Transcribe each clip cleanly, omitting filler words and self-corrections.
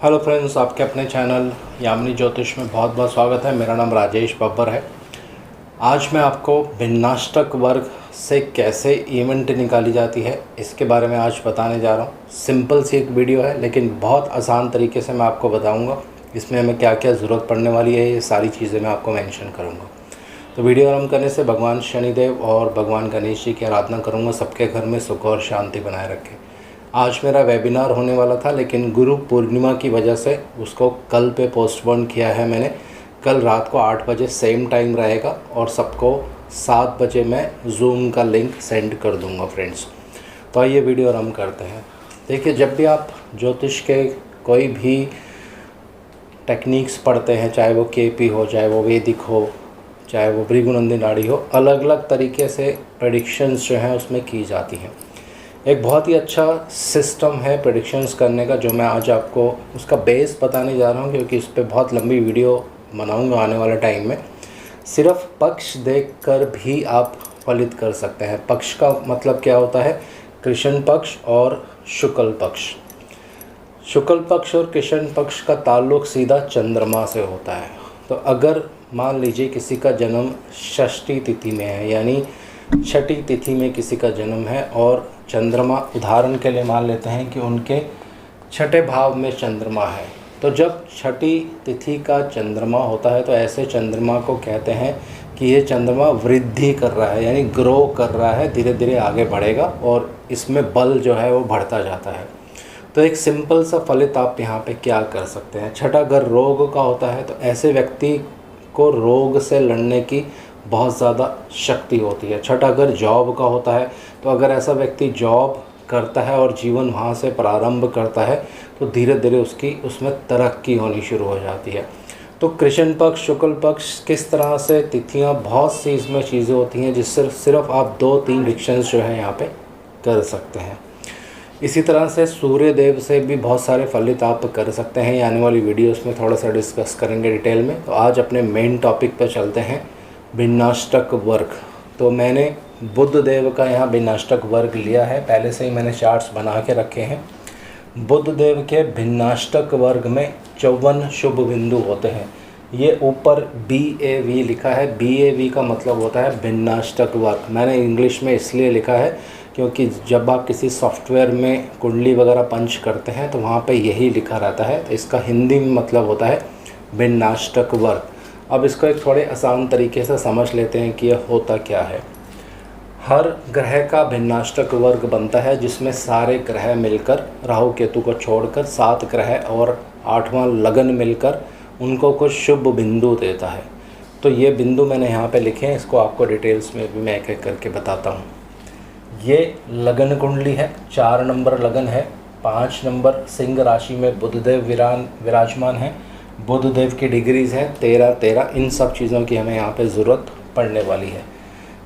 Hello friends, आपके अपने channel Yamini ज्योतिष में बहुत बहुत स्वागत है। मेरा नाम राजेश बब्बर है। आज मैं आपको भिन्नाष्टक वर्ग से कैसे इवेंट निकाली जाती है इसके बारे में आज बताने जा रहा हूँ। सिंपल सी एक वीडियो है लेकिन बहुत आसान तरीके से मैं आपको बताऊँगा। इसमें हमें क्या क्या ज़रूरत पड़ने वाली है ये सारी चीज़ें मैं आपको मेंशन करूँगा। तो वीडियो आरंभ करने से भगवान शनिदेव और भगवान गणेश जी की आराधना करूँगा, सबके घर में सुख और शांति बनाए रखें। आज मेरा वेबिनार होने वाला था लेकिन गुरु पूर्णिमा की वजह से उसको कल पे पोस्टपोन किया है मैंने। कल रात को 8 बजे सेम टाइम रहेगा और सबको 7 बजे मैं जूम का लिंक सेंड कर दूंगा फ्रेंड्स। तो आइए वीडियो आरंभ करते हैं। देखिए, जब भी आप ज्योतिष के कोई भी टेक्निक्स पढ़ते हैं, चाहे वो केपी हो, चाहे वो वैदिक हो, चाहे वो भृगुनंदी नाड़ी हो, अलग अलग तरीके से प्रेडिक्शंस जो हैं उसमें की जाती हैं। एक बहुत ही अच्छा सिस्टम है प्रेडिक्शंस करने का जो मैं आज आपको उसका बेस बताने जा रहा हूँ, क्योंकि इस पर बहुत लंबी वीडियो बनाऊँगा आने वाले टाइम में। सिर्फ पक्ष देखकर भी आप फलित कर सकते हैं। पक्ष का मतलब क्या होता है? कृष्ण पक्ष और शुक्ल पक्ष। शुक्ल पक्ष और कृष्ण पक्ष का ताल्लुक़ सीधा चंद्रमा से होता है। तो अगर मान लीजिए किसी का जन्म षष्ठी तिथि में है, यानी छठी तिथि में किसी का जन्म है और चंद्रमा, उदाहरण के लिए मान लेते हैं कि उनके छठे भाव में चंद्रमा है, तो जब छठी तिथि का चंद्रमा होता है तो ऐसे चंद्रमा को कहते हैं कि ये चंद्रमा वृद्धि कर रहा है, यानी ग्रो कर रहा है, धीरे धीरे आगे बढ़ेगा और इसमें बल जो है वो बढ़ता जाता है। तो एक सिंपल सा फलित आप यहाँ पे क्या कर सकते हैं। छठा घर रोग का होता है, तो ऐसे व्यक्ति को रोग से लड़ने की बहुत ज़्यादा शक्ति होती है। छठा घर जॉब का होता है, तो अगर ऐसा व्यक्ति जॉब करता है और जीवन वहाँ से प्रारंभ करता है तो धीरे धीरे उसमें तरक्की होनी शुरू हो जाती है। तो कृष्ण पक्ष, शुक्ल पक्ष, किस तरह से तिथियाँ, बहुत सी इसमें चीज़ें होती हैं जिससे सिर्फ आप 2-3 प्रेडिक्शंस जो है यहाँ पे कर सकते हैं। इसी तरह से सूर्य देव से भी बहुत सारे फलित आप कर सकते हैं। आने वाली वीडियोस में थोड़ा सा डिस्कस करेंगे डिटेल में। तो आज अपने मेन टॉपिक पर चलते हैं, भिन्नाष्टक वर्ग। तो मैंने बुध देव का यहाँ भिन्नाष्टक वर्ग लिया है, पहले से ही मैंने चार्ट्स बना के रखे हैं। बुध देव के भिन्नाष्टक वर्ग में 54 शुभ बिंदु होते हैं। ये ऊपर BAV लिखा है। BAV का मतलब होता है भिन्नाष्टक वर्ग। मैंने इंग्लिश में इसलिए लिखा है क्योंकि जब आप किसी सॉफ्टवेयर में कुंडली वगैरह पंच करते हैं तो वहाँ पे यही लिखा रहता है। तो इसका हिंदी में मतलब होता है भिन्नाष्टक वर्ग। अब इसको एक थोड़े आसान तरीके से समझ लेते हैं कि यह होता क्या है। हर ग्रह का भिन्नाष्टक वर्ग बनता है जिसमें सारे ग्रह मिलकर, राहु केतु को छोड़कर 7 ग्रह और 8वां लगन मिलकर उनको कुछ शुभ बिंदु देता है। तो ये बिंदु मैंने यहाँ पे लिखे हैं, इसको आपको डिटेल्स में भी मैं एक एक करके बताता हूँ। ये लगन कुंडली है, 4 नंबर लगन है, 5 नंबर सिंह राशि में बुधदेव विराजमान है। बुधदेव की डिग्रीज़ हैं 13-13। इन सब चीज़ों की हमें यहाँ पे ज़रूरत पड़ने वाली है।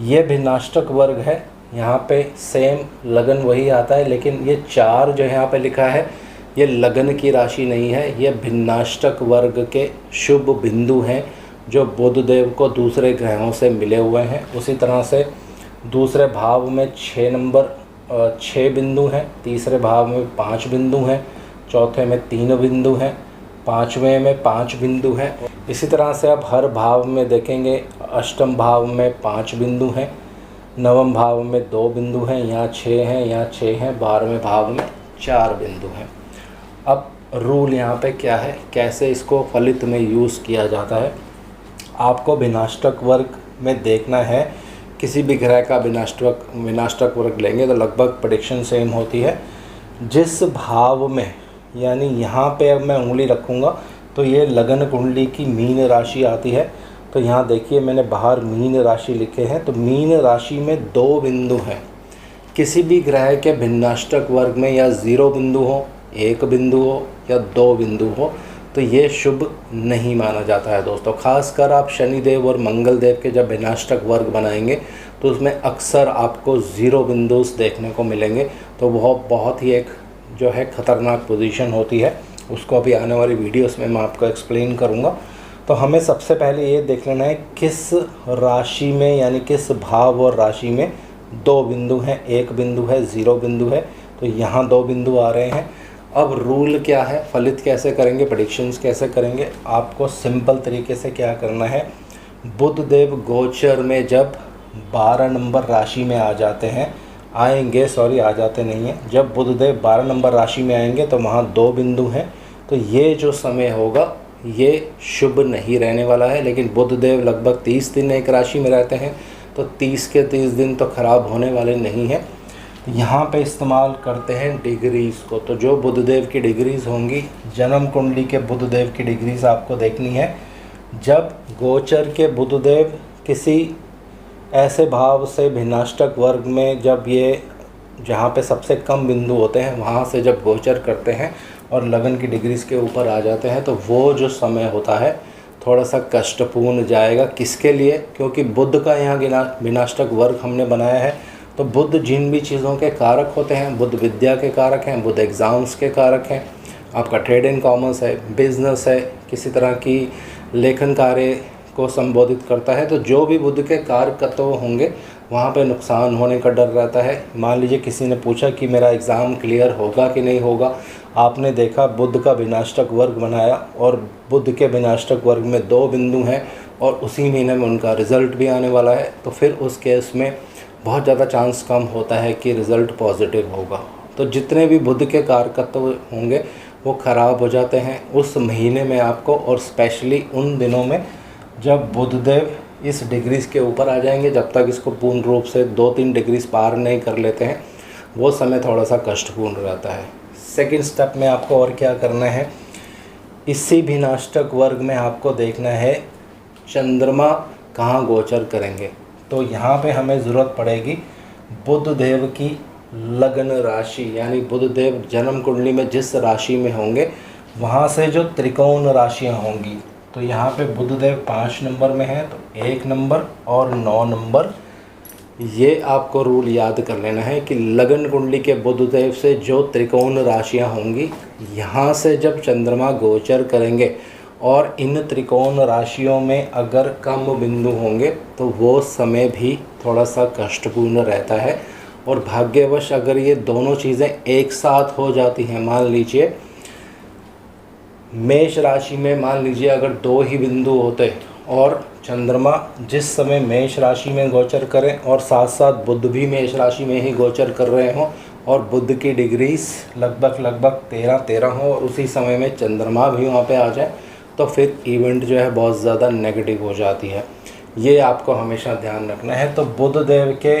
ये भिन्नाष्टक वर्ग है। यहाँ पे सेम लगन वही आता है, लेकिन ये 4 जो यहाँ पे लिखा है ये लगन की राशि नहीं है, ये भिन्नाष्टक वर्ग के शुभ बिंदु हैं जो बुधदेव को दूसरे ग्रहों से मिले हुए हैं। उसी तरह से दूसरे भाव में 6 बिंदु हैं, तीसरे भाव में 5 बिंदु हैं, चौथे में 3 बिंदु हैं, 5वें में 5 बिंदु हैं। इसी तरह से आप हर भाव में देखेंगे, अष्टम भाव में 5 बिंदु हैं, नवम भाव में 2 बिंदु हैं, यहाँ 6 हैं, यहाँ 6 हैं, 12वें भाव में 4 बिंदु हैं। अब रूल यहाँ पे क्या है, कैसे इसको फलित में यूज़ किया जाता है। आपको भिन्नाष्टक वर्ग में देखना है, किसी भी ग्रह का भिन्नाष्टक वर्ग लेंगे तो लगभग प्रेडिक्शन सेम होती है। जिस भाव में, यानी यहाँ पे अब मैं उंगली रखूँगा तो ये लगन कुंडली की मीन राशि आती है। तो यहाँ देखिए मैंने बाहर मीन राशि लिखे हैं, तो मीन राशि में 2 बिंदु हैं। किसी भी ग्रह के भिन्नाष्टक वर्ग में या 0 बिंदु हो, 1 बिंदु हो या 2 बिंदु हो तो ये शुभ नहीं माना जाता है दोस्तों। खासकर आप शनिदेव और मंगल देव के जब भिन्नाष्टक वर्ग बनाएंगे तो उसमें अक्सर आपको 0 बिंदु देखने को मिलेंगे। तो वह बहुत ही एक जो है ख़तरनाक पोजीशन होती है। उसको अभी आने वाली वीडियोस में मैं आपको एक्सप्लेन करूँगा। तो हमें सबसे पहले ये देख लेना है किस राशि में, यानी किस भाव और राशि में 2 बिंदु हैं, 1 बिंदु है, 0 बिंदु है। तो यहाँ 2 बिंदु आ रहे हैं। अब रूल क्या है, फलित कैसे करेंगे, प्रेडिक्शंस कैसे करेंगे, आपको सिंपल तरीके से क्या करना है, बुध देव गोचर में जब 12 नंबर राशि में आ जाते हैं, आ जाते नहीं हैं, जब बुध देव 12 नंबर राशि में आएंगे तो वहाँ 2 बिंदु हैं। तो ये जो समय होगा ये शुभ नहीं रहने वाला है, लेकिन बुध देव लगभग 30 दिन एक राशि में रहते हैं, तो 30 के 30 दिन तो ख़राब होने वाले नहीं हैं। यहाँ पे इस्तेमाल करते हैं डिग्रीज़ को। तो जो बुधदेव की डिग्रीज़ होंगी, जन्म कुंडली के बुधदेव की डिग्रीज़ आपको देखनी है। जब गोचर के बुधदेव किसी ऐसे भाव से भिन्नाष्टक वर्ग में, जब ये जहाँ पे सबसे कम बिंदु होते हैं वहाँ से जब गोचर करते हैं और लगन की डिग्रीज़ के ऊपर आ जाते हैं, तो वो जो समय होता है थोड़ा सा कष्टपूर्ण जाएगा। किसके लिए? क्योंकि बुध का यहाँ भिन्नाष्टक वर्ग हमने बनाया है, तो बुध जिन भी चीज़ों के कारक होते हैं, बुध विद्या के कारक हैं, बुध एग्ज़ाम्स के कारक हैं, आपका ट्रेड एंड कॉमर्स है, बिजनेस है, किसी तरह की लेखन कार्य को संबोधित करता है। तो जो भी बुध के कारक तत्व होंगे वहाँ पे नुकसान होने का डर रहता है। मान लीजिए किसी ने पूछा कि मेरा एग्ज़ाम क्लियर होगा कि नहीं होगा, आपने देखा बुध का भिन्नाष्टक वर्ग बनाया और बुध के भिन्नाष्टक वर्ग में 2 बिंदु हैं और उसी महीने में उनका रिज़ल्ट भी आने वाला है, तो फिर उस केस में बहुत ज़्यादा चांस कम होता है कि रिज़ल्ट पॉजिटिव होगा। तो जितने भी बुध के कारकत्व होंगे वो ख़राब हो जाते हैं उस महीने में आपको, और स्पेशली उन दिनों में जब बुधदेव इस डिग्रीज़ के ऊपर आ जाएंगे। जब तक इसको पूर्ण रूप से 2-3 डिग्रीज़ पार नहीं कर लेते हैं वो समय थोड़ा सा कष्टपूर्ण रहता है। सेकंड स्टेप में आपको और क्या करना है, इसी भिन्नाष्टक वर्ग में आपको देखना है चंद्रमा कहाँ गोचर करेंगे। तो यहाँ पे हमें ज़रूरत पड़ेगी बुधदेव की लगन राशि, यानी बुधदेव जन्म कुंडली में जिस राशि में होंगे वहाँ से जो त्रिकोण राशियाँ होंगी। तो यहाँ पे बुधदेव 5 नंबर में है, तो 1 नंबर और 9 नंबर, ये आपको रूल याद कर लेना है कि लगन कुंडली के बुधदेव से जो त्रिकोण राशियाँ होंगी, यहाँ से जब चंद्रमा गोचर करेंगे और इन त्रिकोण राशियों में अगर कम बिंदु होंगे तो वो समय भी थोड़ा सा कष्टपूर्ण रहता है। और भाग्यवश अगर ये दोनों चीज़ें एक साथ हो जाती हैं, मान लीजिए मेष राशि में मान लीजिए अगर 2 ही बिंदु होते और चंद्रमा जिस समय मेष राशि में गोचर करें और साथ साथ बुध भी मेष राशि में ही गोचर कर रहे हों और बुध की डिग्रीज लगभग 13 हो और उसी समय में चंद्रमा भी वहाँ पे आ जाए, तो फिर इवेंट जो है बहुत ज़्यादा नेगेटिव हो जाती है। ये आपको हमेशा ध्यान रखना है। तो बुधदेव के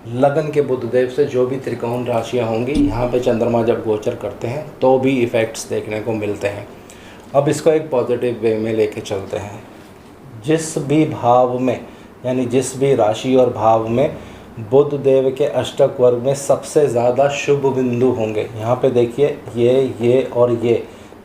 लगन के बुधदेव से जो भी त्रिकोण राशियाँ होंगी, यहाँ पे चंद्रमा जब गोचर करते हैं तो भी इफ़ेक्ट्स देखने को मिलते हैं। अब इसको एक पॉजिटिव वे में लेके चलते हैं। जिस भी भाव में, यानी जिस भी राशि और भाव में बुध देव के अष्टक वर्ग में सबसे ज़्यादा शुभ बिंदु होंगे, यहाँ पे देखिए ये और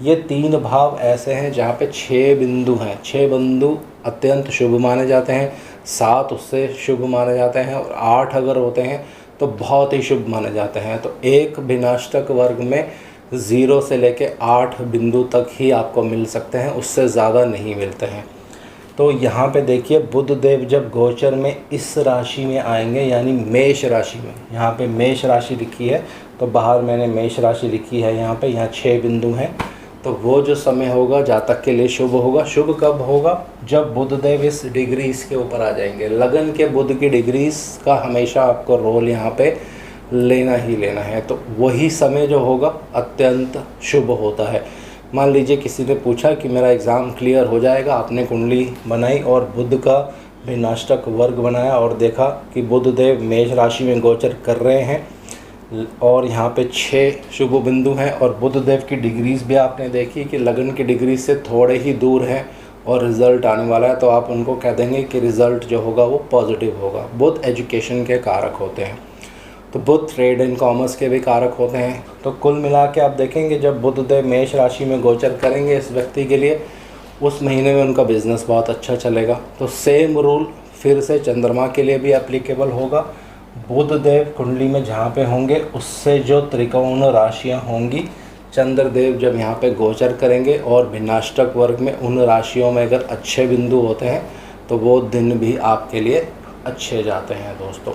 ये 3 भाव ऐसे हैं जहाँ पे 6 बिंदु हैं। 6 बिंदु अत्यंत शुभ माने जाते हैं, 7 उससे शुभ माने जाते हैं और 8 अगर होते हैं तो बहुत ही शुभ माने जाते हैं। तो एक भिन्नाष्टक वर्ग में 0 से लेके 8 बिंदु तक ही आपको मिल सकते हैं, उससे ज़्यादा नहीं मिलते हैं। तो यहाँ पे देखिए बुध देव जब गोचर में इस राशि में आएंगे, यानी मेष राशि में, यहाँ पे मेष राशि लिखी है तो बाहर मैंने मेष राशि लिखी है, यहाँ 6 बिंदु हैं। तो वो जो समय होगा जातक के लिए शुभ होगा। शुभ कब होगा? जब बुध देव इस डिग्रीज के ऊपर आ जाएंगे। लगन के बुध की डिग्रीज का हमेशा आपको रोल यहाँ पे लेना ही लेना है। तो वही समय जो होगा अत्यंत शुभ होता है। मान लीजिए किसी ने पूछा कि मेरा एग्ज़ाम क्लियर हो जाएगा, आपने कुंडली बनाई और बुध का भिन्नाष्टक वर्ग बनाया और देखा कि बुध देव मेष राशि में गोचर कर रहे हैं और यहाँ पे 6 शुभ बिंदु हैं और बुध देव की डिग्रीज भी आपने देखी कि लगन की डिग्री से थोड़े ही दूर हैं और रिज़ल्ट आने वाला है, तो आप उनको कह देंगे कि रिज़ल्ट जो होगा वो पॉजिटिव होगा। बुध एजुकेशन के कारक होते हैं, तो बुध ट्रेड एंड कॉमर्स के भी कारक होते हैं। तो कुल मिला के आप देखेंगे जब बुध देव मेष राशि में गोचर करेंगे इस व्यक्ति के लिए, उस महीने में उनका बिजनेस बहुत अच्छा चलेगा। तो सेम रूल फिर से चंद्रमा के लिए भी एप्लीकेबल होगा। बुध देव कुंडली में जहाँ पे होंगे उससे जो त्रिकोण राशियाँ होंगी, चंद्रदेव जब यहाँ पे गोचर करेंगे और भिन्नाष्टक वर्ग में उन राशियों में अगर अच्छे बिंदु होते हैं तो वो दिन भी आपके लिए अच्छे जाते हैं दोस्तों।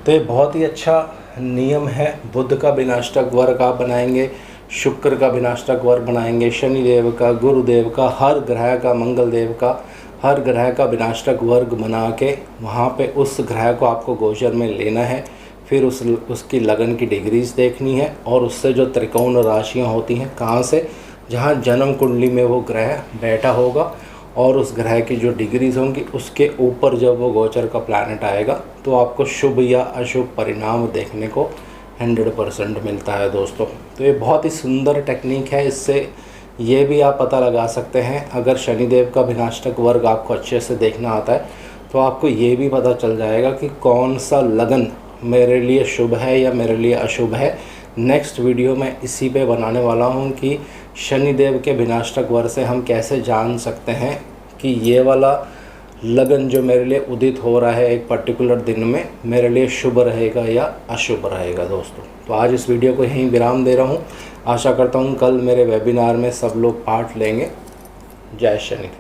तो ये बहुत ही अच्छा नियम है। बुध का भिन्नाष्टक वर्ग आप बनाएंगे शुक्र का विनाशक वर्ग बनाएंगे, शनिदेव का, गुरुदेव का, हर ग्रह का, मंगल देव का, हर ग्रह का विनाशक वर्ग बना के वहाँ पे उस ग्रह को आपको गोचर में लेना है। फिर उसकी लगन की डिग्रीज देखनी है और उससे जो त्रिकोण राशियाँ होती हैं कहाँ से, जहाँ जन्म कुंडली में वो ग्रह बैठा होगा और उस ग्रह की जो डिग्रीज होंगी उसके ऊपर जब वो गोचर का प्लैनेट आएगा तो आपको शुभ या अशुभ परिणाम देखने को 100% मिलता है दोस्तों। तो ये बहुत ही सुंदर टेक्निक है। इससे ये भी आप पता लगा सकते हैं, अगर शनिदेव का विनाशक वर्ग आपको अच्छे से देखना आता है तो आपको ये भी पता चल जाएगा कि कौन सा लगन मेरे लिए शुभ है या मेरे लिए अशुभ है। नेक्स्ट वीडियो में इसी पे बनाने वाला हूँ कि शनिदेव के विनाशक वर्ग से हम कैसे जान सकते हैं कि ये वाला लगन जो मेरे लिए उदित हो रहा है एक पर्टिकुलर दिन में मेरे लिए शुभ रहेगा या अशुभ रहेगा दोस्तों। तो आज इस वीडियो को यहीं विराम दे रहा हूँ। आशा करता हूँ कल मेरे वेबिनार में सब लोग पार्ट लेंगे। जय शनिदेव।